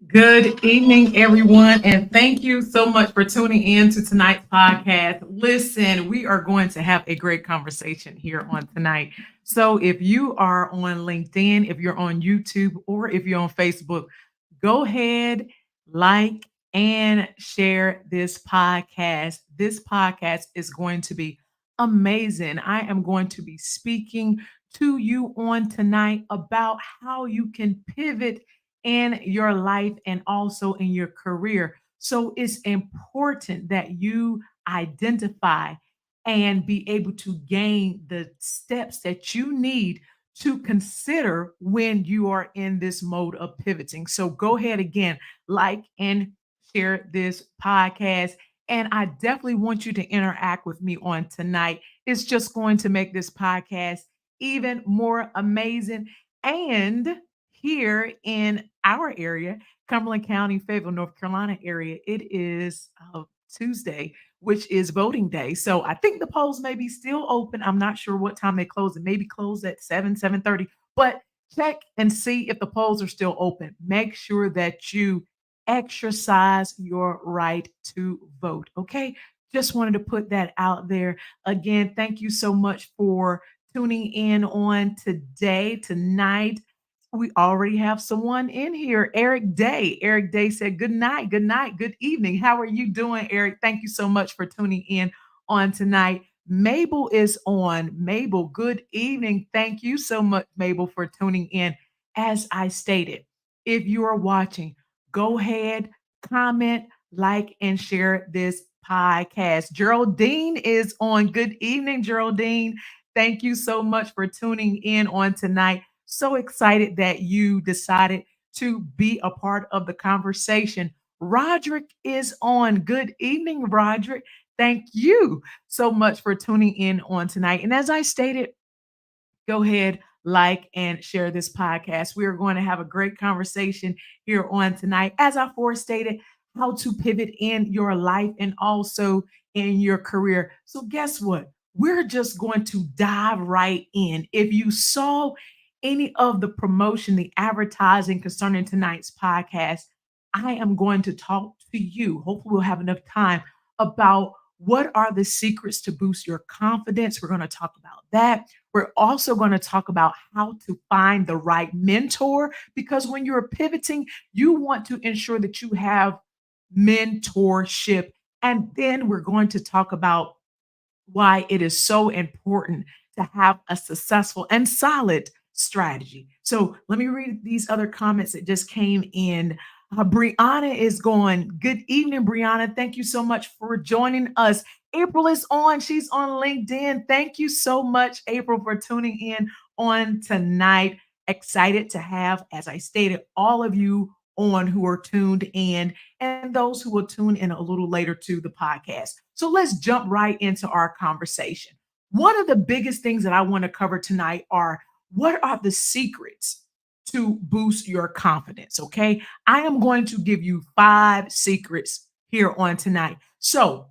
Good evening, everyone, and thank you so much for tuning in to tonight's podcast. Listen, we are going to have a great conversation here on tonight. So, if you are on LinkedIn, if you're on YouTube, or if you're on Facebook, go ahead, like, and share this podcast. This podcast is going to be amazing. I am going to be speaking to you on tonight about how you can pivot in your life and also in your career. So it's important that you identify and be able to gain the steps that you need to consider when you are in this mode of pivoting. So go ahead again, like and share this podcast. And I definitely want you to interact with me on tonight. It's just going to make this podcast even more amazing. And here in our area, Cumberland County, Fayetteville, North Carolina area, it is Tuesday, which is voting day. So I think the polls may be still open. I'm not sure what time they close. It may be closed at 7:30. But check and see if the polls are still open. Make sure that you exercise your right to vote. Okay. Just wanted to put that out there. Again, thank you so much for tuning in on tonight. We already have someone in here, Eric Day. Eric Day said, good night, good evening. How are you doing, Eric? Thank you so much for tuning in on tonight. Mabel is on. Mabel, good evening. Thank you so much, Mabel, for tuning in. As I stated, if you are watching, go ahead, comment, like, and share this podcast. Geraldine is on. Good evening, Geraldine. Thank you so much for tuning in on tonight. So excited that you decided to be a part of the conversation. Roderick is on. Good evening, Roderick. Thank you so much for tuning in on tonight. And as I stated, go ahead, like, and share this podcast. We are going to have a great conversation here on tonight. As I forestated, how to pivot in your life and also in your career. So, guess what? We're just going to dive right in. If you saw any of the promotion, the advertising concerning tonight's podcast, I am going to talk to you. Hopefully, we'll have enough time about what are the secrets to boost your confidence. We're going to talk about that. We're also going to talk about how to find the right mentor because when you're pivoting, you want to ensure that you have mentorship. And then we're going to talk about why it is so important to have a successful and solid strategy. So let me read these other comments that just came in. Brianna is going. Good evening, Brianna. Thank you so much for joining us. April is on. She's on LinkedIn. Thank you so much, April, for tuning in on tonight. Excited to have, as I stated, all of you on who are tuned in and those who will tune in a little later to the podcast. So let's jump right into our conversation. One of the biggest things that I want to cover tonight are what are the secrets to boost your confidence? Okay. I am going to give you 5 secrets here on tonight. So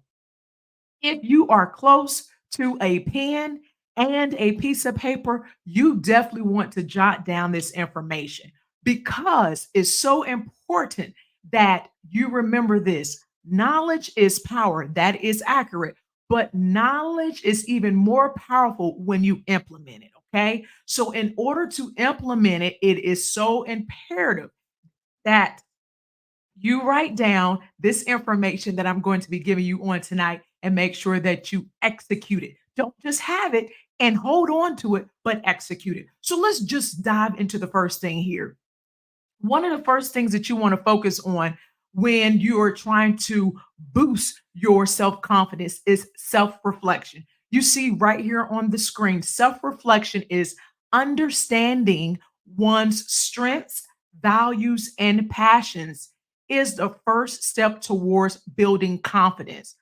if you are close to a pen and a piece of paper, you definitely want to jot down this information because it's so important that you remember this. Knowledge is power. That is accurate. But knowledge is even more powerful when you implement it. Okay. So, in order to implement it, it is so imperative that you write down this information that I'm going to be giving you on tonight and make sure that you execute it. Don't just have it and hold on to it, but execute it. So let's just dive into the first thing here. One of the first things that you want to focus on when you're trying to boost your self confidence is self reflection. You see right here on the screen, self reflection is understanding one's strengths, values, and passions is the first step towards building confidence.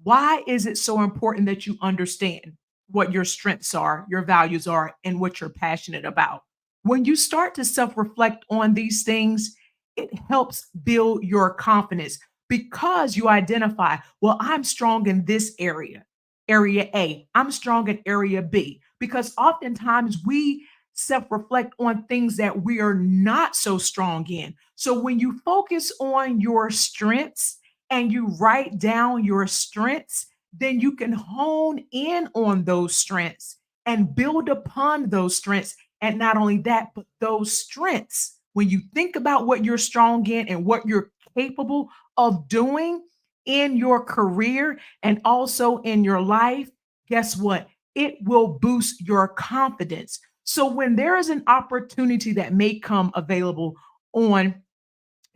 Why is it so important that you understand what your strengths are, your values are, and what you're passionate about? When you start to self reflect on these things, it helps build your confidence because you identify, well, I'm strong in this area, area A, I'm strong in area B. Because oftentimes we self reflect on things that we are not so strong in. So when you focus on your strengths and you write down your strengths, then you can hone in on those strengths and build upon those strengths. And not only that, but those strengths, when you think about what you're strong in and what you're capable of doing in your career and also in your life, guess what? It will boost your confidence. So when there is an opportunity that may come available on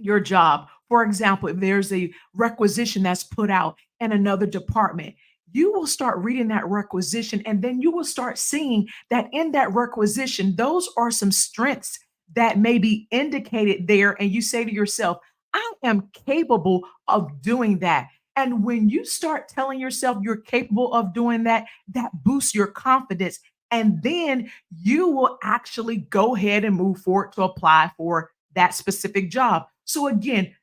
your job. For example, if there's a requisition that's put out in another department, you will start reading that requisition and then you will start seeing that in that requisition, those are some strengths that may be indicated there. And you say to yourself, I am capable of doing that. And when you start telling yourself you're capable of doing that, that boosts your confidence. And then you will actually go ahead and move forward to apply for that specific job. So again,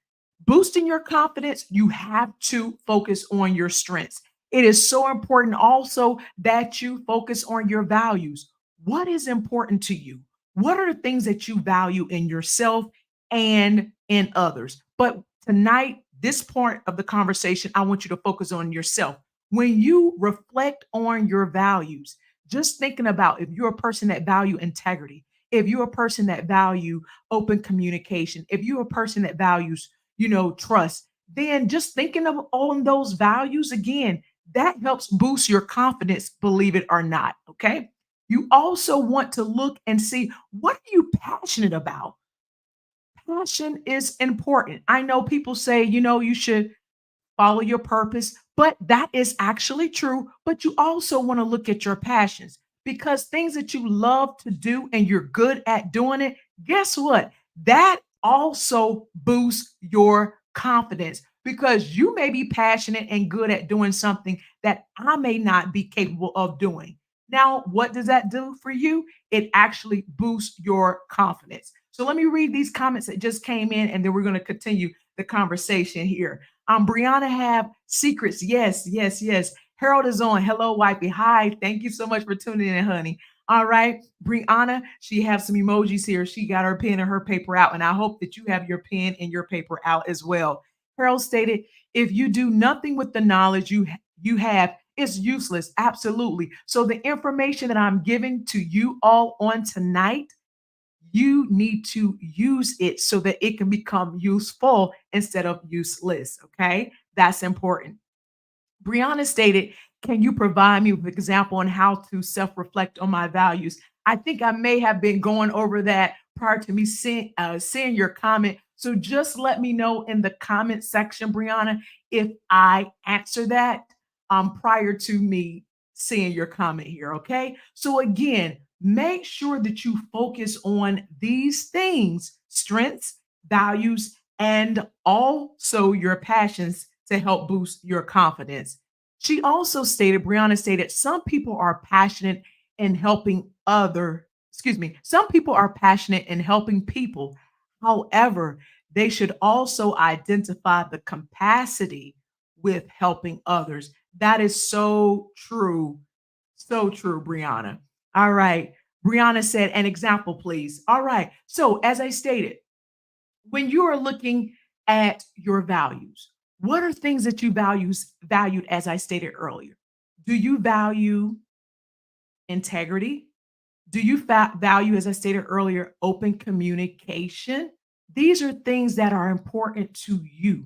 boosting your confidence, you have to focus on your strengths. It is so important also that you focus on your values. What is important to you? What are the things that you value in yourself and in others? But tonight, this part of the conversation, I want you to focus on yourself. When you reflect on your values, just thinking about if you're a person that value integrity, if you're a person that value open communication, if you're a person that values, trust, then just thinking of all those values again, that helps boost your confidence, believe it or not. Okay. You also want to look and see what are you passionate about? Passion is important. I know people say, you should follow your purpose, but that is actually true. But you also want to look at your passions because things that you love to do and you're good at doing it, guess what? That also boosts your confidence because you may be passionate and good at doing something that I may not be capable of doing. Now, what does that do for you? It actually boosts your confidence. So let me read these comments that just came in and then we're going to continue the conversation here. Brianna have secrets. Yes, yes, yes. Harold is on. Hello, wifey. Hi. Thank you so much for tuning in, honey. All right. Brianna, she have some emojis here. She got her pen and her paper out. And I hope that you have your pen and your paper out as well. Harold stated, if you do nothing with the knowledge you have, it's useless. Absolutely. So the information that I'm giving to you all on tonight, you need to use it so that it can become useful instead of useless. Okay. That's important. Brianna stated, can you provide me with an example on how to self reflect on my values? I think I may have been going over that prior to me seeing your comment. So just let me know in the comment section, Brianna, if I answer that prior to me seeing your comment here. Okay. So again, make sure that you focus on these things strengths, values, and also your passions to help boost your confidence. She also stated, Brianna stated, some people are passionate in helping some people are passionate in helping people. However, they should also identify the capacity with helping others. That is so true. So true, Brianna. All right. Brianna said, an example, please. All right. So, as I stated, when you are looking at your values, what are things that you valued as I stated earlier? Do you value integrity? Do you value, as I stated earlier, open communication? These are things that are important to you.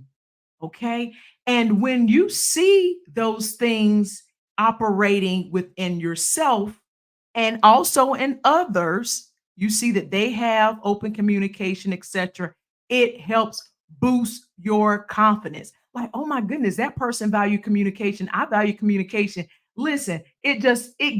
Okay. And when you see those things operating within yourself and also in others, you see that they have open communication, etc. It helps boost your confidence. Like, oh my goodness, that person value communication. I value communication. Listen, it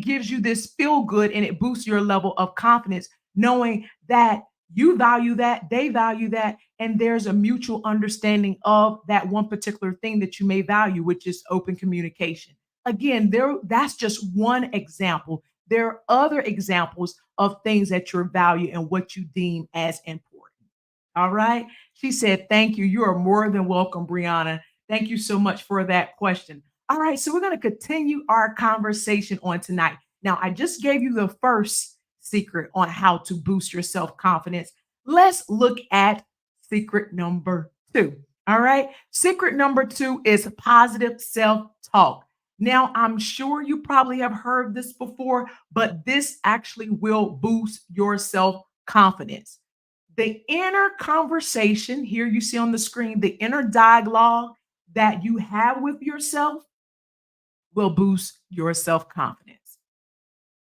gives you this feel good and it boosts your level of confidence knowing that you value that, they value that, and there's a mutual understanding of that one particular thing that you may value, which is open communication. Again, that's just one example. There are other examples of things that you value and what you deem as important. All right. She said, thank you. You are more than welcome, Brianna. Thank you so much for that question. All right. So we're going to continue our conversation on tonight. Now, I just gave you the first secret on how to boost your self confidence. Let's look at secret number two. All right. Secret number two is positive self talk. Now, I'm sure you probably have heard this before, but this actually will boost your self confidence. The inner conversation here you see on the screen, the inner dialogue that you have with yourself will boost your self confidence.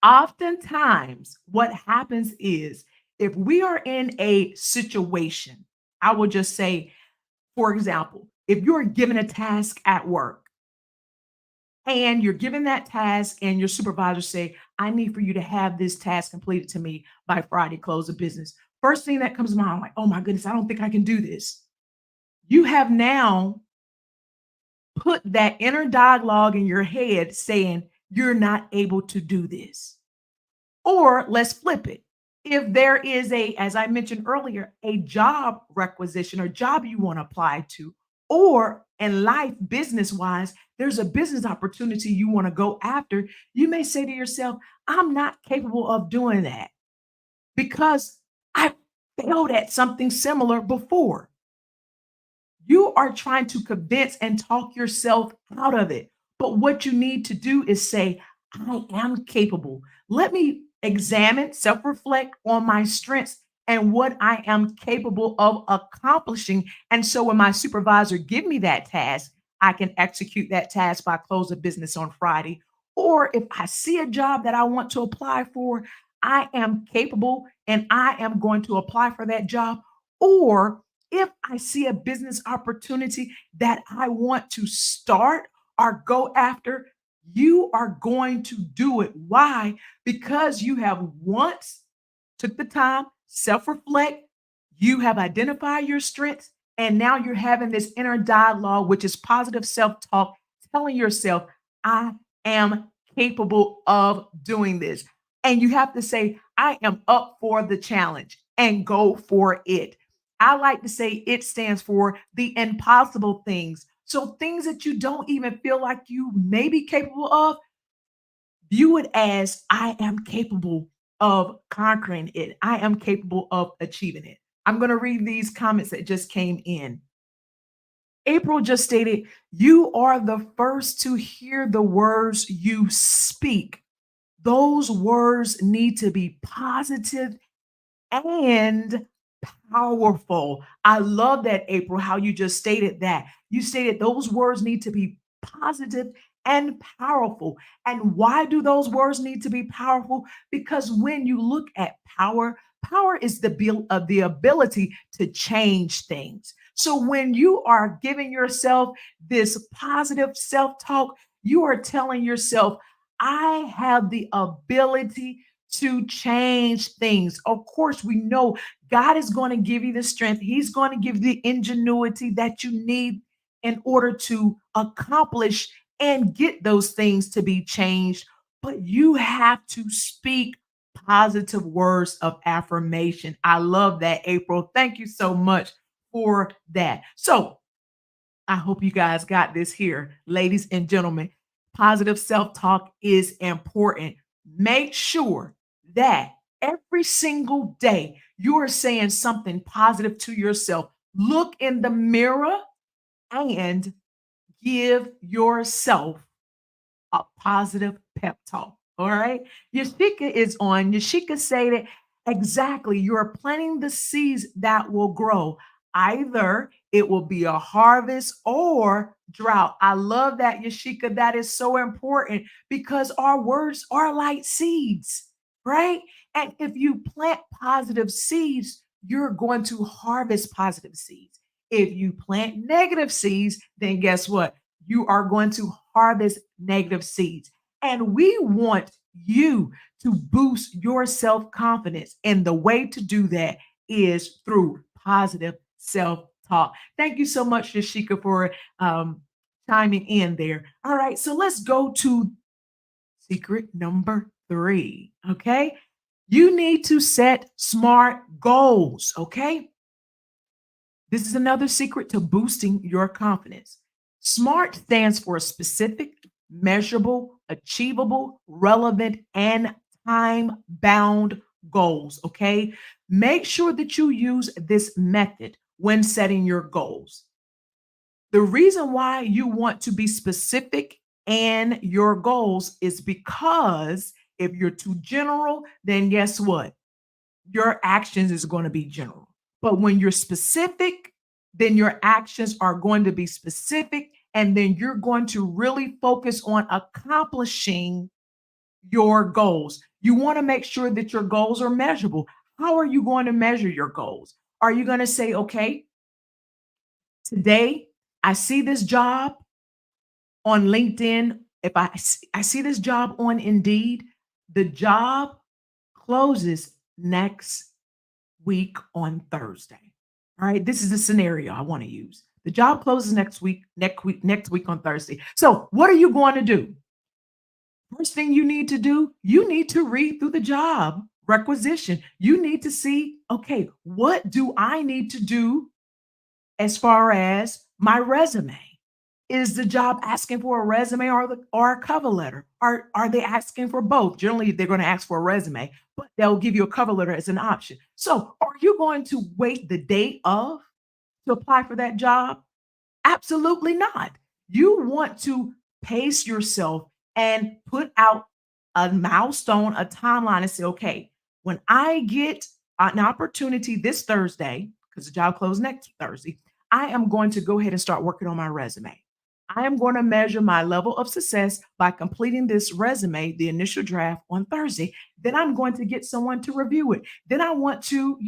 Oftentimes, what happens is if we are in a situation, I will just say, for example, if you're given a task at work and you're given that task and your supervisor say, I need for you to have this task completed to me by Friday, close of business. First thing that comes to mind, like, oh my goodness, I don't think I can do this. You have now put that inner dialogue in your head saying, you're not able to do this. Or let's flip it. If there is a, as I mentioned earlier, a job requisition or job you want to apply to, or in life, business wise, there's a business opportunity you want to go after, you may say to yourself, I'm not capable of doing that because I failed at something similar before. You are trying to convince and talk yourself out of it. But what you need to do is say, I am capable. Let me examine, self reflect on my strengths and what I am capable of accomplishing. And so when my supervisor give me that task, I can execute that task by close of business on Friday. Or if I see a job that I want to apply for, I am capable and I am going to apply for that job. Or if I see a business opportunity that I want to start or go after, you are going to do it. Why? Because you have once took the time, self reflect, you have identified your strengths, and now you're having this inner dialogue, which is positive self talk, telling yourself, I am capable of doing this. And you have to say, I am up for the challenge and go for it. I like to say it stands for the impossible things. So things that you don't even feel like you may be capable of, view it as I am capable of conquering it. I am capable of achieving it. I'm going to read these comments that just came in. April just stated, you are the first to hear the words you speak. Those words need to be positive and powerful. I love that, April, how you just stated that. You stated those words need to be positive and powerful. And why do those words need to be powerful? Because when you look at power, power is the ability to change things. So when you are giving yourself this positive self-talk, you are telling yourself, I have the ability to change things. Of course, we know God is going to give you the strength. He's going to give you the ingenuity that you need in order to accomplish and get those things to be changed. But you have to speak positive words of affirmation. I love that, April. Thank you so much for that. So, I hope you guys got this here, ladies and gentlemen. Positive self talk is important. Make sure that every single day you are saying something positive to yourself. Look in the mirror and give yourself a positive pep talk. All right. Yashika is on. Yashika stated, exactly. You're planting the seeds that will grow. Either it will be a harvest or drought. I love that, Yashika. That is so important because our words are like seeds, right? And if you plant positive seeds, you're going to harvest positive seeds. If you plant negative seeds, then guess what? You are going to harvest negative seeds. And we want you to boost your self confidence. And the way to do that is through positive self talk. Thank you so much, Yashika, for chiming in there. All right, so let's go to secret number three. Okay. You need to set smart goals. Okay. This is another secret to boosting your confidence. SMART stands for specific, measurable, achievable, relevant, and time bound goals, okay? Make sure that you use this method when setting your goals. The reason why you want to be specific in your goals is because if you're too general, then guess what? Your actions is going to be general. But when you're specific, then your actions are going to be specific, and then you're going to really focus on accomplishing your goals. You want to make sure that your goals are measurable. How are you going to measure your goals? Are you going to say, okay, today I see this job on LinkedIn? If I see this job on Indeed, the job closes next week on Thursday. All right, this is the scenario I want to use. The job closes next week on Thursday. So, what are you going to do? First thing you need to do, you need to read through the job requisition. You need to see, okay, what do I need to do as far as my resume? Is the job asking for a resume or a cover letter? Are they asking for both? Generally, they're going to ask for a resume, but they'll give you a cover letter as an option. So, are you going to wait the day of to apply for that job? Absolutely not. You want to pace yourself and put out a milestone, a timeline, and say, okay, when I get an opportunity this Thursday, because the job closes next Thursday, I am going to go ahead and start working on my resume. I am going to measure my level of success by completing this resume, the initial draft on Thursday. Then I'm going to get someone to review it. Then I want to,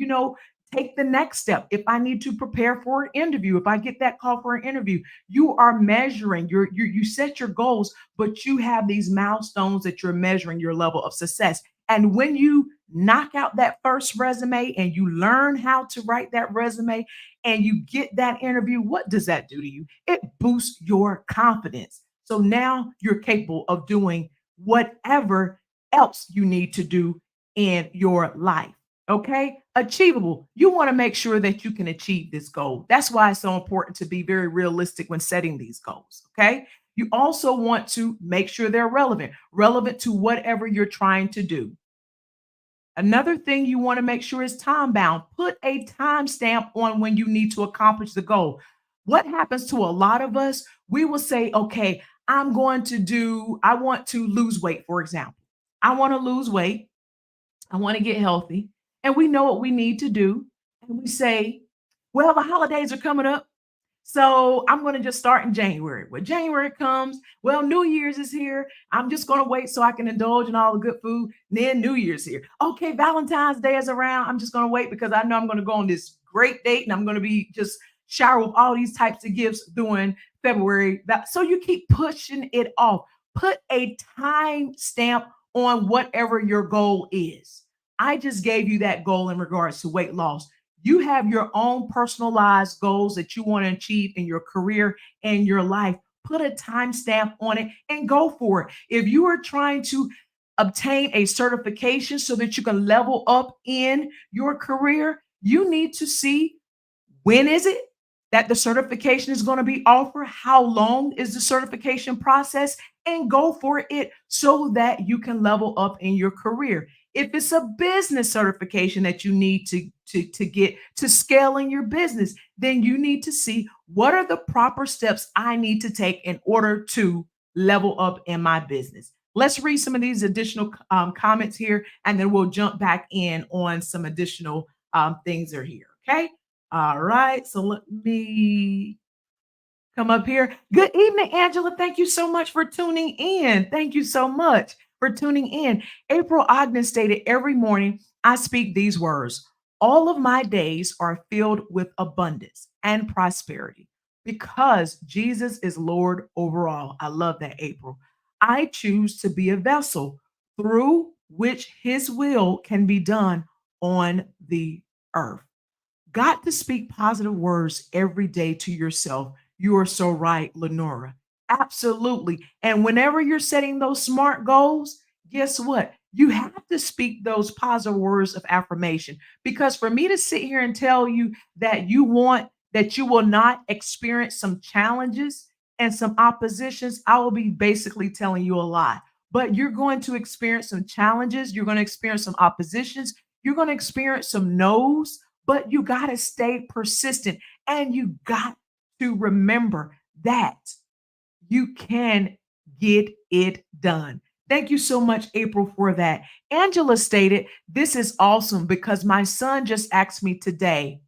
take the next step. If I need to prepare for an interview, if I get that call for an interview, you are measuring you set your goals, but you have these milestones that you're measuring your level of success. And when you knock out that first resume and you learn how to write that resume and you get that interview, what does that do to you? It boosts your confidence. So now you're capable of doing whatever else you need to do in your life. Okay, achievable. You want to make sure that you can achieve this goal. That's why it's so important to be very realistic when setting these goals. Okay, you also want to make sure they're relevant to whatever you're trying to do. Another thing you want to make sure is time bound. Put a timestamp on when you need to accomplish the goal. What happens to a lot of us? We will say, okay, I want to lose weight, for example. I want to lose weight. I want to get healthy. And we know what we need to do. And we say, well, the holidays are coming up. So I'm going to just start in January. When January comes, well, New Year's is here. I'm just going to wait so I can indulge in all the good food. And then New Year's here. Okay, Valentine's Day is around. I'm just going to wait because I know I'm going to go on this great date and I'm going to be just shower with all these types of gifts during February. So you keep pushing it off. Put a time stamp on whatever your goal is. I just gave you that goal in regards to weight loss. You have your own personalized goals that you want to achieve in your career and your life. Put a timestamp on it and go for it. If you are trying to obtain a certification so that you can level up in your career, you need to see when is it that the certification is going to be offered? How long is the certification process? And go for it so that you can level up in your career. If it's a business certification that you need to get to scale in your business, then you need to see what are the proper steps I need to take in order to level up in my business. Let's read some of these additional comments here, and then we'll jump back in on some additional things that are here. Okay. All right. So let me come up here. Good evening, Angela. Thank you so much for tuning in. Thank you so much for tuning in. April Ogden stated, every morning I speak these words. All of my days are filled with abundance and prosperity because Jesus is Lord over all. I love that, April. I choose to be a vessel through which his will can be done on the earth. Got to speak positive words every day to yourself. You are so right, Lenora. Absolutely. And whenever you're setting those smart goals, guess what? You have to speak those positive words of affirmation. Because for me to sit here and tell you that you will not experience some challenges and some oppositions, I will be basically telling you a lie. But you're going to experience some challenges, you're going to experience some oppositions, You're going to experience some no's, but you got to stay persistent and you got to remember that you can get it done. Thank you so much, April, for that. Angela stated, "This is awesome because my son just asked me today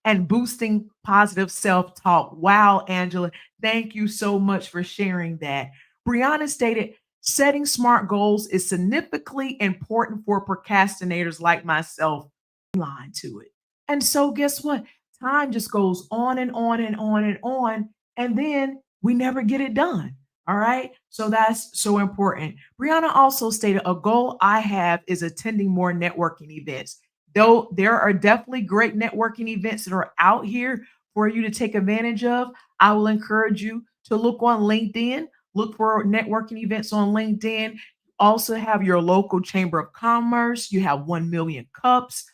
and boosting positive self talk." Wow, Angela, thank you so much for sharing that. Brianna stated, "Setting smart goals is significantly important for procrastinators like myself." Line to it. And so, guess what? Time just goes on and on and on and on, and then we never get it done. All right. So that's so important. Brianna also stated, "A goal I have is attending more networking events." Though there are definitely great networking events that are out here for you to take advantage of, I will encourage you to look on LinkedIn, look for networking events on LinkedIn. Also have your local chamber of commerce. You have 1 million cups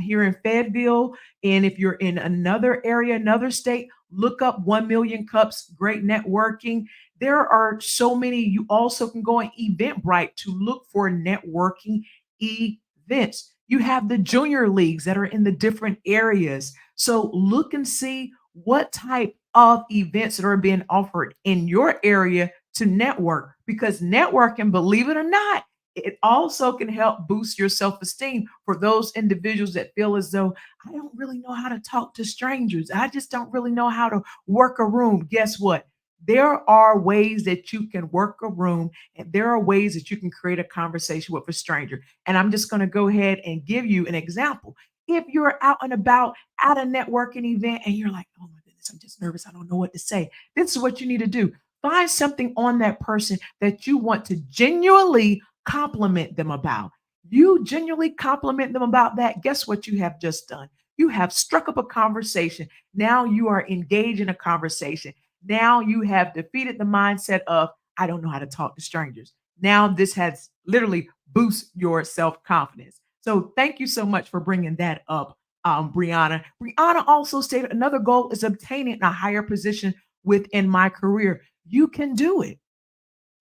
here in Fayetteville. And if you're in another area, another state, look up 1 million cups, great networking. There are so many. You also can go on Eventbrite to look for networking events. You have the junior leagues that are in the different areas. So look and see what type of events that are being offered in your area to network, because networking, believe it or not, it also can help boost your self-esteem for those individuals that feel as though, "I don't really know how to talk to strangers. I just don't really know how to work a room." Guess what? There are ways that you can work a room, and there are ways that you can create a conversation with a stranger. And I'm just going to go ahead and give you an example. If you're out and about at a networking event and you're like, "Oh my goodness, I'm just nervous. I don't know what to say." This is what you need to do. Find something on that person that you want to genuinely compliment them about. You genuinely compliment them about that. Guess what you have just done? You have struck up a conversation. Now you are engaged in a conversation. Now you have defeated the mindset of, "I don't know how to talk to strangers." Now this has literally boost your self-confidence. So thank you so much for bringing that up, Brianna. Brianna also stated, "Another goal is obtaining a higher position within my career." You can do it.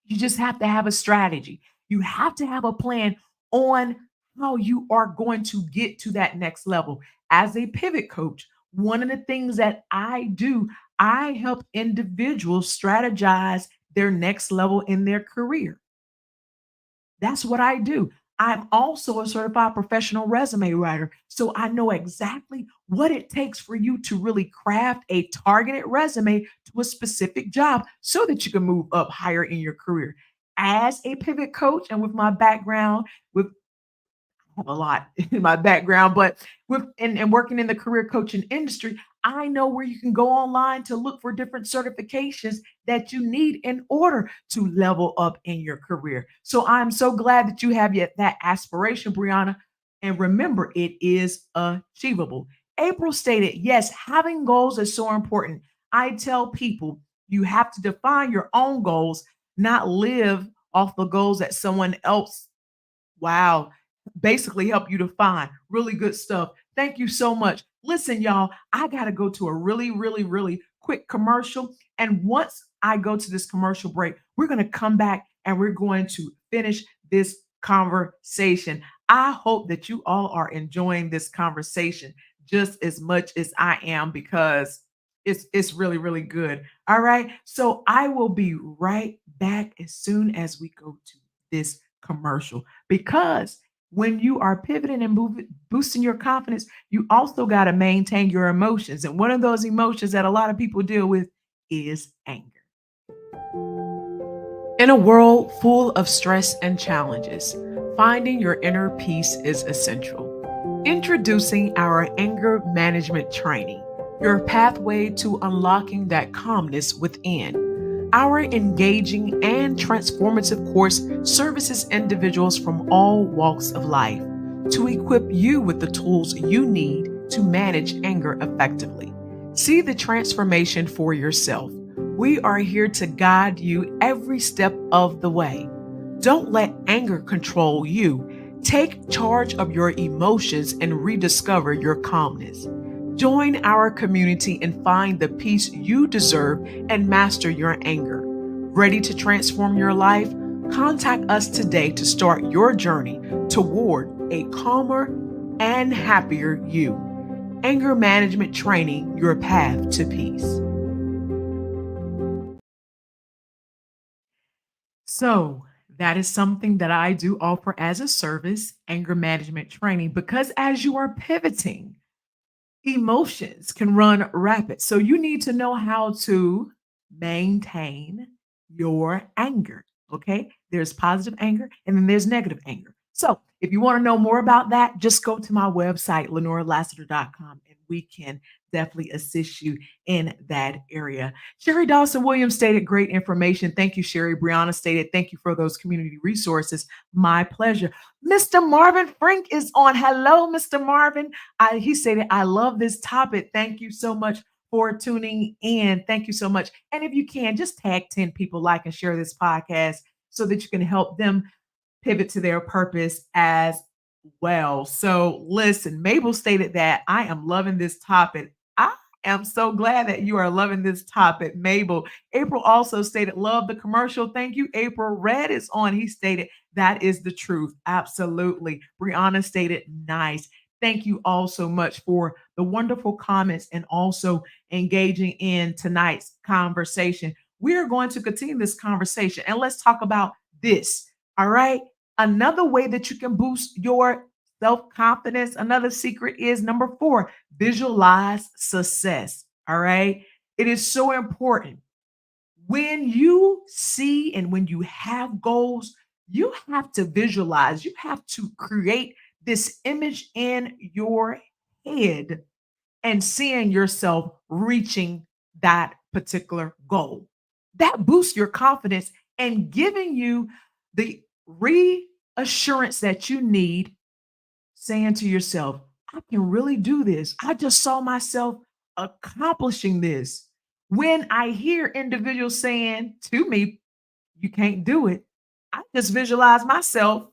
You just have to have a strategy. You have to have a plan on how you are going to get to that next level. As a pivot coach, one of the things that I do, I help individuals strategize their next level in their career. That's what I do. I'm also a certified professional resume writer. So I know exactly what it takes for you to really craft a targeted resume to a specific job so that you can move up higher in your career. As a pivot coach and with my background with have a lot in my background, but with and working in the career coaching industry, I know where you can go online to look for different certifications that you need in order to level up in your career. So I'm so glad that you have yet that aspiration, Brianna. And remember, it is achievable. April stated, "Yes, having goals is so important. I tell people you have to define your own goals, not live off the goals that someone else." Wow. Basically help you define. Really good stuff. Thank you so much. Listen, y'all, I got to go to a really, really, really quick commercial. And once I go to this commercial break, we're going to come back and we're going to finish this conversation. I hope that you all are enjoying this conversation just as much as I am, because it's really, really good. All right. So I will be right back as soon as we go to this commercial, because when you are pivoting and moving, boosting your confidence, you also got to maintain your emotions. And one of those emotions that a lot of people deal with is anger. In a world full of stress and challenges, finding your inner peace is essential. Introducing our anger management training, your pathway to unlocking that calmness within. Our engaging and transformative course services individuals from all walks of life to equip you with the tools you need to manage anger effectively. See the transformation for yourself. We are here to guide you every step of the way. Don't let anger control you. Take charge of your emotions and rediscover your calmness. Join our community and find the peace you deserve and master your anger. Ready to transform your life? Contact us today to start your journey toward a calmer, and happier you. Anger management training, your path to peace. So, that is something that I do offer as a service, anger management training, because as you are pivoting, emotions can run rapid. So you need to know how to maintain your anger. Okay. There's positive anger and then there's negative anger. So if you want to know more about that, just go to my website, lenoralassiter.com, and we can definitely assist you in that area. Sherry Dawson Williams stated great information. Thank you, Sherry. Brianna stated, thank you for those community resources. My pleasure. Mr. Marvin Frank is on. Hello, Mr. Marvin. He stated, I love this topic. Thank you so much for tuning in. Thank you so much. And if you can, just tag 10 people, like and share this podcast so that you can help them pivot to their purpose as well. So, listen, Mabel stated that I am loving this topic. I am so glad that you are loving this topic, Mabel. April also stated, love the commercial. Thank you, April. Red is on. He stated, that is the truth. Absolutely. Brianna stated, nice. Thank you all so much for the wonderful comments and also engaging in tonight's conversation. We are going to continue this conversation and let's talk about this. All right. Another way that you can boost your self confidence, another secret is number 4, visualize success. All right. It is so important. When you see and when you have goals, you have to visualize, you have to create this image in your head and seeing yourself reaching that particular goal. That boosts your confidence and giving you the reassurance that you need, saying to yourself, I can really do this. I just saw myself accomplishing this. When I hear individuals saying to me, you can't do it, I just visualize myself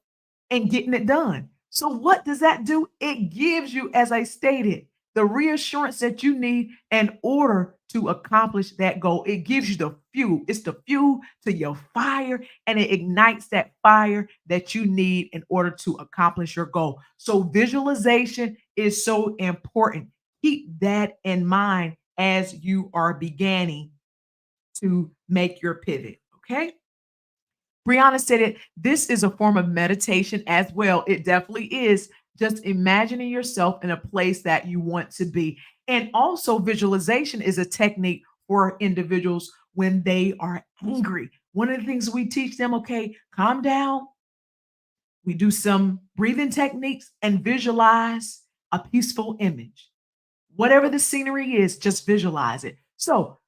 and getting it done. So, what does that do? It gives you, as I stated, the reassurance that you need in order to accomplish that goal. It gives you the fuel. It's the fuel to your fire, and it ignites that fire that you need in order to accomplish your goal. So, visualization is so important. Keep that in mind as you are beginning to make your pivot. Okay. Brianna said it. This is a form of meditation as well. It definitely is. Just imagining yourself in a place that you want to be. And also, visualization is a technique for individuals when they are angry. One of the things we teach them, okay, calm down. We do some breathing techniques and visualize a peaceful image. Whatever the scenery is, just visualize it. So,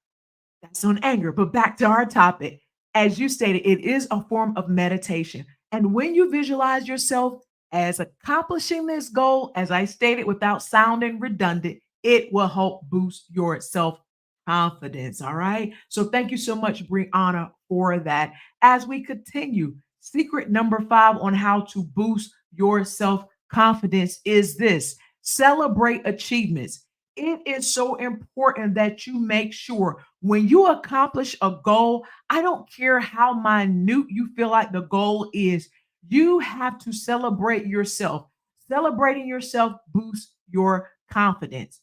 that's on anger. But back to our topic. As you stated, it is a form of meditation. And when you visualize yourself as accomplishing this goal, as I stated, without sounding redundant, it will help boost your self confidence. All right. So thank you so much, Brianna, for that. As we continue, secret number 5 on how to boost your self confidence is this: celebrate achievements. It is so important that you make sure when you accomplish a goal, I don't care how minute you feel like the goal is, you have to celebrate yourself. Celebrating yourself boosts your confidence.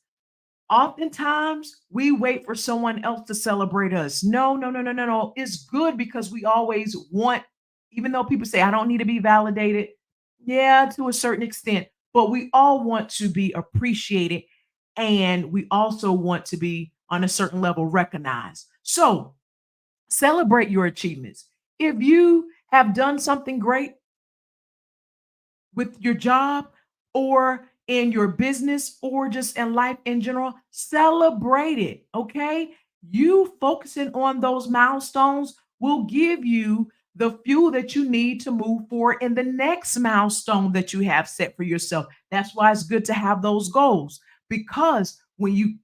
Oftentimes, we wait for someone else to celebrate us. No, no, no, no, no, no. It's good because we always want, even though people say, I don't need to be validated. Yeah, to a certain extent, but we all want to be appreciated and we also want to be on a certain level recognized. So celebrate your achievements. If you have done something great, with your job or in your business or just in life in general, celebrate it. Okay. You focusing on those milestones will give you the fuel that you need to move forward in the next milestone that you have set for yourself. That's why it's good to have those goals because when you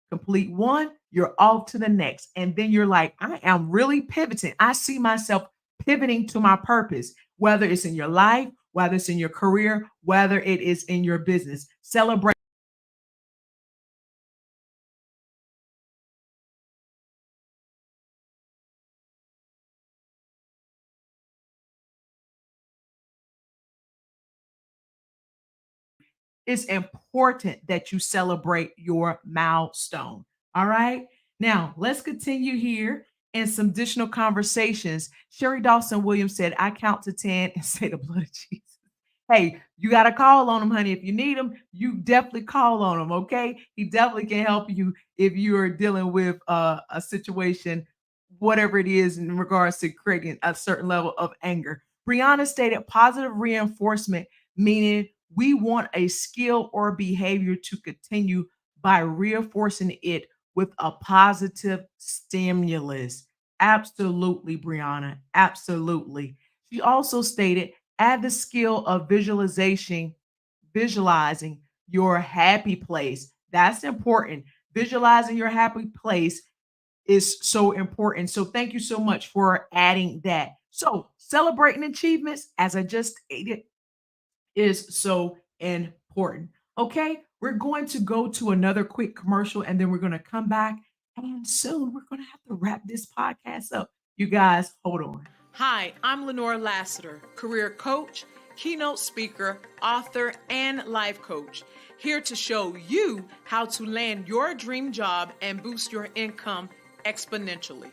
complete one, you're off to the next. And then you're like, I am really pivoting. I see myself pivoting to my purpose, whether it's in your life, whether it's in your career, whether it is in your business. Celebrate. It's important that you celebrate your milestone. All right. Now, let's continue here and some additional conversations. Sherry Dawson Williams said, I count to 10 and say the blood of Jesus. Hey, you got to call on him, honey. If you need him, you definitely call on him. Okay. He definitely can help you if you are dealing with a situation, whatever it is, in regards to creating a certain level of anger. Brianna stated positive reinforcement, meaning we want a skill or behavior to continue by reinforcing it with a positive stimulus. Absolutely, Brianna. Absolutely. She also stated add the skill of visualizing your happy place. That's important. Visualizing your happy place is so important. So thank you so much for adding that. So celebrating achievements, as I just stated, is so important. Okay, we're going to go to another quick commercial and then we're going to come back. And soon we're going to have to wrap this podcast up. You guys, hold on. Hi, I'm Lenora Lassiter, career coach, keynote speaker, author, and life coach, here to show you how to land your dream job and boost your income exponentially.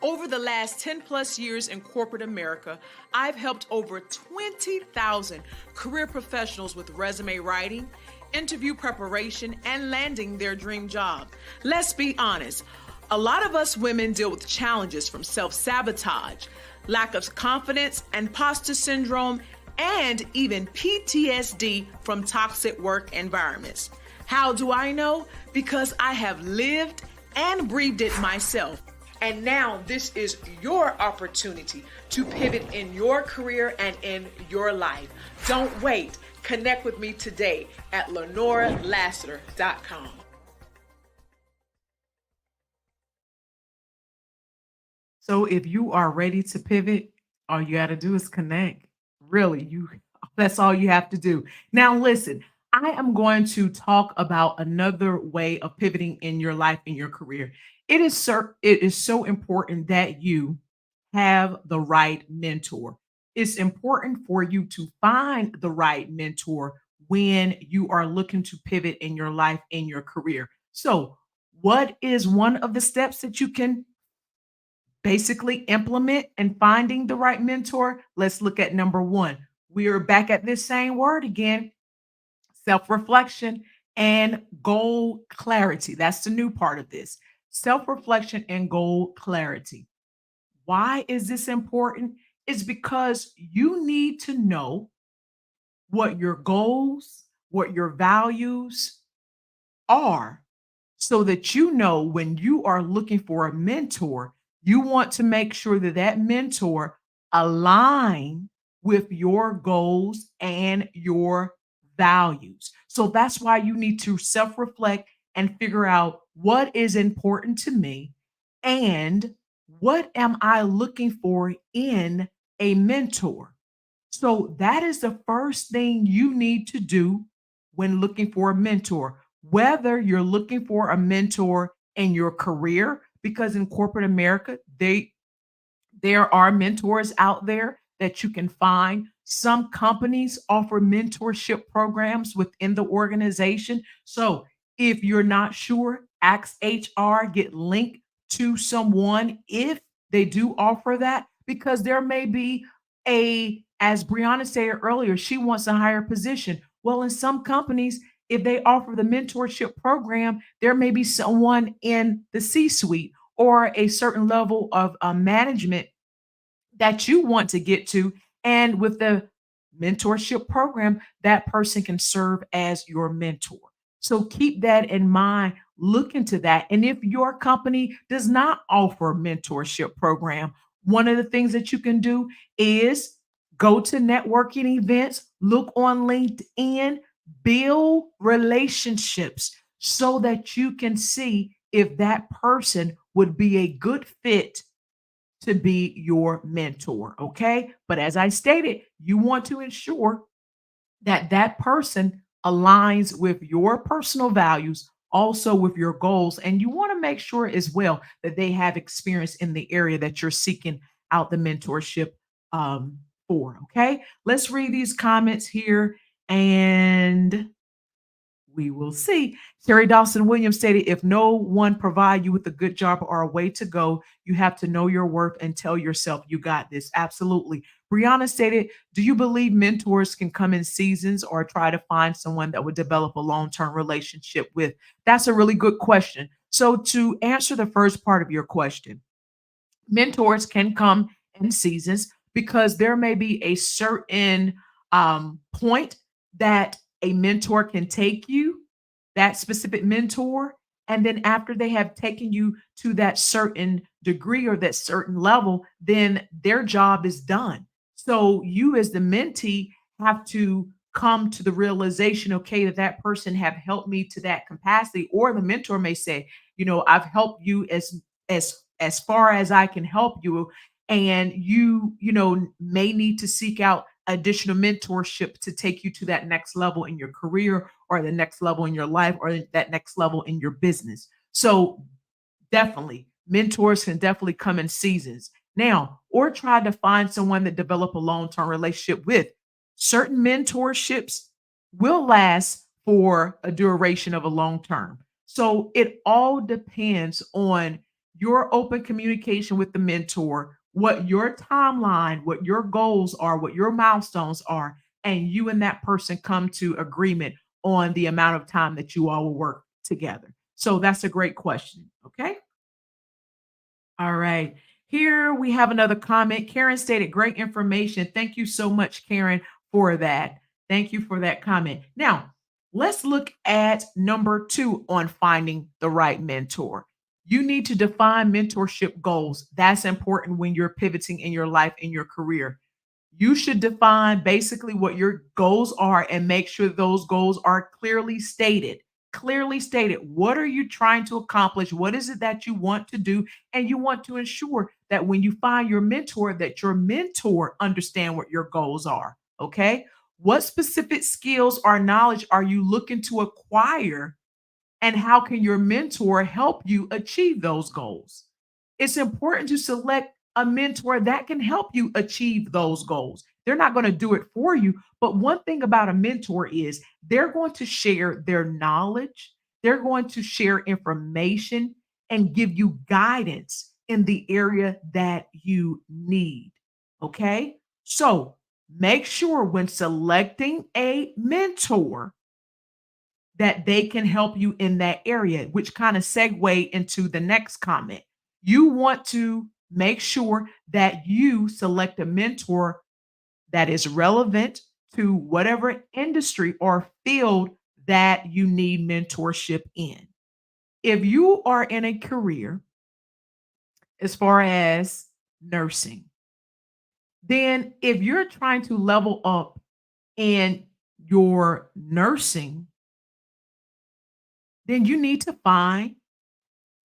Over the last 10 plus years in corporate America, I've helped over 20,000 career professionals with resume writing, interview preparation, and landing their dream job. Let's be honest, a lot of us women deal with challenges from self-sabotage, lack of confidence, imposter syndrome, and even PTSD from toxic work environments. How do I know? Because I have lived and breathed it myself. And now this is your opportunity to pivot in your career and in your life. Don't wait. Connect with me today at LenoraLassiter.com. So if you are ready to pivot, all you got to do is connect. Really, that's all you have to do. Now listen, I am going to talk about another way of pivoting in your life, in your career. It is so important that you have the right mentor. It's important for you to find the right mentor when you are looking to pivot in your life, in your career. So, what is one of the steps that you can basically implement in finding the right mentor? Let's look at number one. We are back at this same word again, self reflection and goal clarity. That's the new part of this, self reflection and goal clarity. Why is this important? It's because you need to know what your goals, what your values are, so that you know when you are looking for a mentor, you want to make sure that that mentor align with your goals and your values. So that's why you need to self-reflect and figure out what is important to me and what am I looking for in a mentor. So that is the first thing you need to do when looking for a mentor, whether you're looking for a mentor in your career, because in corporate America, there are mentors out there that you can find. Some companies offer mentorship programs within the organization. So if you're not sure, ask HR, get linked to someone if they do offer that, because there may be as Brianna said earlier, she wants a higher position. Well, in some companies, if they offer the mentorship program, there may be someone in the C suite or a certain level of management that you want to get to. And with the mentorship program, that person can serve as your mentor. So keep that in mind. Look into that. And if your company does not offer a mentorship program, one of the things that you can do is go to networking events, look on LinkedIn, build relationships so that you can see if that person would be a good fit to be your mentor. Okay. But as I stated, you want to ensure that that person aligns with your personal values, also with your goals. And you want to make sure as well that they have experience in the area that you're seeking out the mentorship for. Okay. Let's read these comments here. And We will see. Terry Dawson Williams stated, if no one provide you with a good job or a way to go, you have to know your worth and tell yourself you got this. Absolutely. Brianna stated, do you believe mentors can come in seasons or try to find someone that would develop a long-term relationship with? That's a really good question. So to answer the first part of your question, mentors can come in seasons because there may be a certain point that a mentor can take you, that specific mentor. And then after they have taken you to that certain degree or that certain level, then their job is done. So you as the mentee have to come to the realization, okay, that that person have helped me to that capacity, or the mentor may say, I've helped you as far as I can help you, and you may need to seek out additional mentorship to take you to that next level in your career or the next level in your life or that next level in your business. So definitely, mentors can definitely come in seasons. Now, or try to find someone that develop a long-term relationship with. Certain mentorships will last for a duration of a long term. So it all depends on your open communication with the mentor, what your timeline, what your goals are, what your milestones are, and you and that person come to agreement on the amount of time that you all will work together. So that's a great question. Okay. All right. Here we have another comment. Karen stated, great information. Thank you so much, Karen, for that. Thank you for that comment. Now, let's look at number two on finding the right mentor. You need to define mentorship goals. That's important when you're pivoting in your life, in your career. You should define basically what your goals are and make sure those goals are clearly stated. Clearly stated. What are you trying to accomplish? What is it that you want to do? And you want to ensure that when you find your mentor, that your mentor understand what your goals are. Okay. What specific skills or knowledge are you looking to acquire, and how can your mentor help you achieve those goals? It's important to select a mentor that can help you achieve those goals. They're not going to do it for you, but one thing about a mentor is they're going to share their knowledge, they're going to share information and give you guidance in the area that you need. Okay? So, make sure when selecting a mentor that they can help you in that area, which kind of segue into the next comment. You want to make sure that you select a mentor that is relevant to whatever industry or field that you need mentorship in. If you are in a career as far as nursing, then if you're trying to level up in your nursing, then you need to find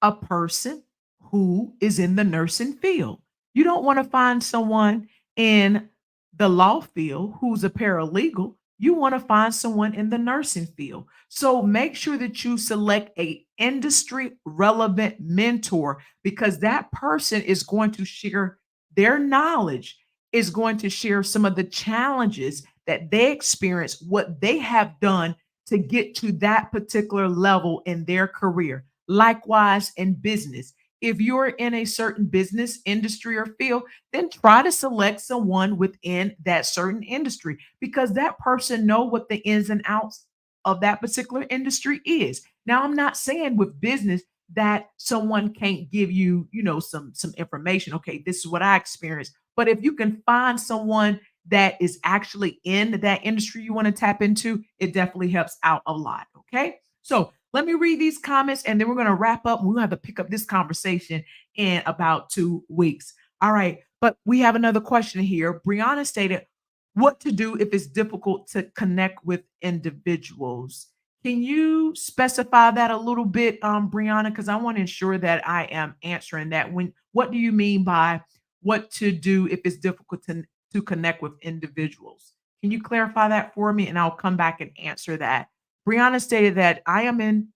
a person who is in the nursing field. You don't want to find someone in the law field who's a paralegal. You want to find someone in the nursing field. So make sure that you select a industry relevant mentor, because that person is going to share their knowledge, is going to share some of the challenges that they experience, what they have done to get to that particular level in their career. Likewise, in business, if you're in a certain business industry or field, then try to select someone within that certain industry, because that person know what the ins and outs of that particular industry is. Now, I'm not saying with business that someone can't give you, some information. Okay, this is what I experienced. But if you can find someone that is actually in that industry you want to tap into, it definitely helps out a lot. Okay. So let me read these comments and then we're going to wrap up. We'll have to pick up this conversation in about 2 weeks. All right. But we have another question here. Brianna stated, what to do if it's difficult to connect with individuals? Can you specify that a little bit, Brianna? Because I want to ensure that I am answering that. What do you mean by what to do if it's difficult to connect with individuals? Can you clarify that for me? And I'll come back and answer that. Brianna stated that I am in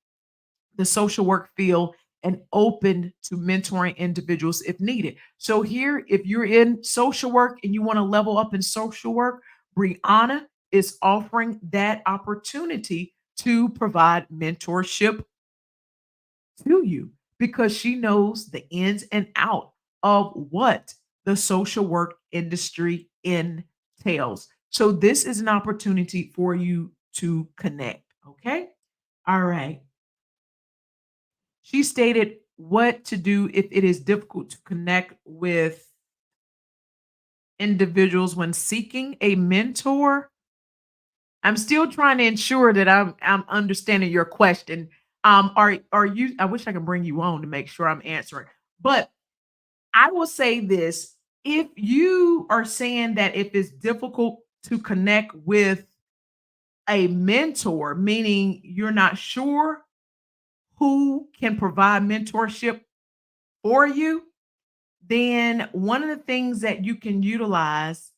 the social work field and open to mentoring individuals if needed. So here, if you're in social work and you want to level up in social work, Brianna is offering that opportunity to provide mentorship to you because she knows the ins and out of what the social work industry entails. So this is an opportunity for you to connect. Okay. All right. She stated what to do if it is difficult to connect with individuals when seeking a mentor. I'm still trying to ensure that I'm understanding your question. Are you? I wish I could bring you on to make sure I'm answering. But I will say this: if you are saying that if it's difficult to connect with a mentor, meaning you're not sure who can provide mentorship for you, then one of the things that you can utilize,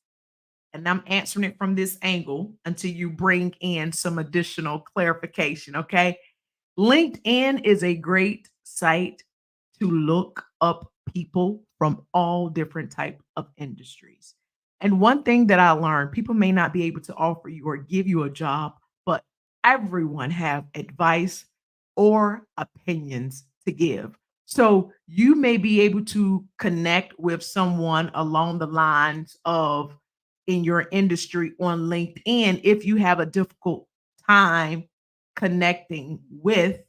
and I'm answering it from this angle until you bring in some additional clarification, okay? LinkedIn is a great site to look up people from all different type of industries. And one thing that I learned, people may not be able to offer you or give you a job, but everyone have advice or opinions to give. So you may be able to connect with someone along the lines of in your industry on LinkedIn if you have a difficult time connecting with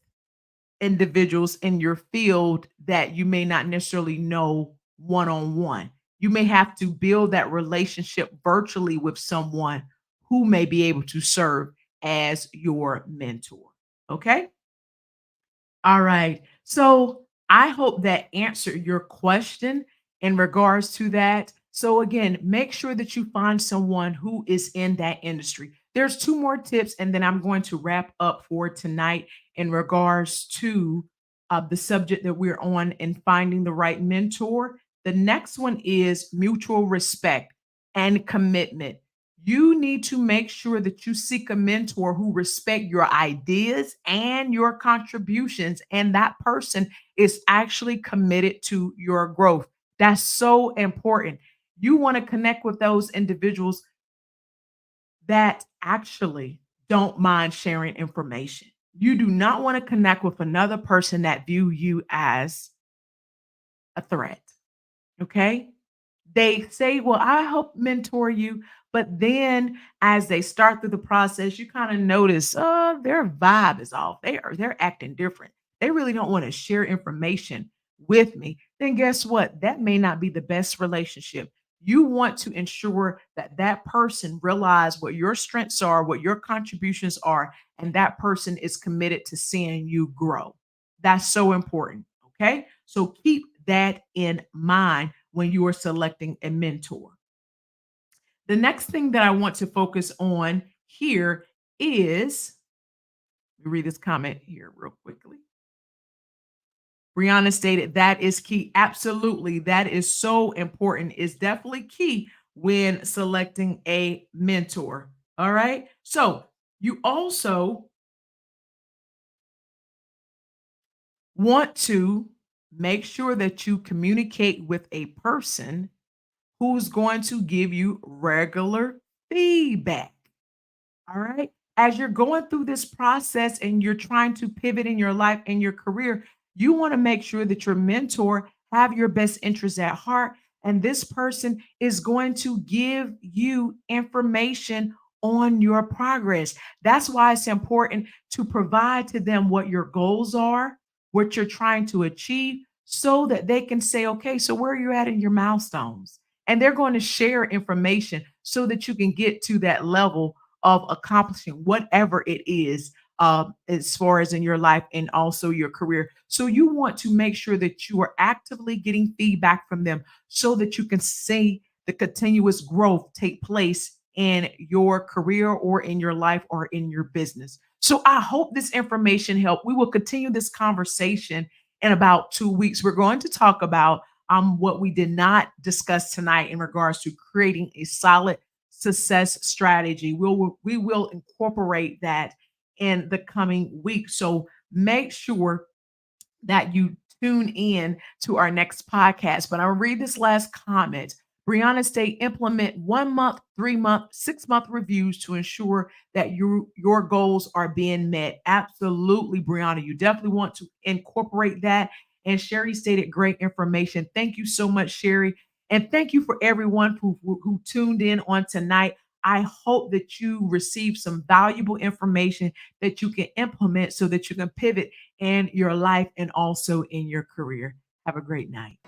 individuals in your field that you may not necessarily know one on one. You may have to build that relationship virtually with someone who may be able to serve as your mentor. Okay. All right. So I hope that answered your question in regards to that. So again, make sure that you find someone who is in that industry. There's two more tips, and then I'm going to wrap up for tonight in regards to the subject that we're on and finding the right mentor. The next one is mutual respect and commitment. You need to make sure that you seek a mentor who respect your ideas and your contributions, and that person is actually committed to your growth. That's so important. You want to connect with those individuals that actually don't mind sharing information. You do not want to connect with another person that view you as a threat. Okay? They say, "Well, I help mentor you." But then as they start through the process, you kind of notice, their vibe is off. They're acting different. They really don't want to share information with me. Then guess what? That may not be the best relationship. You want to ensure that that person realize what your strengths are, what your contributions are, and that person is committed to seeing you grow. That's so important. Okay. So keep that in mind when you are selecting a mentor. The next thing that I want to focus on here is, let me read this comment here real quickly. Brianna stated that is key. Absolutely. That is so important. It's definitely key when selecting a mentor. All right. So you also want to make sure that you communicate with a person who's going to give you regular feedback. All right. As you're going through this process and you're trying to pivot in your life and your career, you want to make sure that your mentor have your best interests at heart, and this person is going to give you information on your progress. That's why it's important to provide to them what your goals are, what you're trying to achieve, so that they can say, okay, so where are you at in your milestones? And they're going to share information so that you can get to that level of accomplishing whatever it is, as far as in your life and also your career. So you want to make sure that you are actively getting feedback from them so that you can see the continuous growth take place in your career or in your life or in your business. So I hope this information helped. We will continue this conversation in about 2 weeks. We're going to talk about what we did not discuss tonight in regards to creating a solid success strategy. We will incorporate that in the coming week. So make sure that you tune in to our next podcast. But I'll read this last comment. Brianna state implement 1 month, 3 month, 6 month reviews to ensure that your goals are being met. Absolutely, Brianna. You definitely want to incorporate that. And Sherry stated great information. Thank you so much, Sherry. And thank you for everyone who tuned in on tonight. I hope that you received some valuable information that you can implement so that you can pivot in your life and also in your career. Have a great night.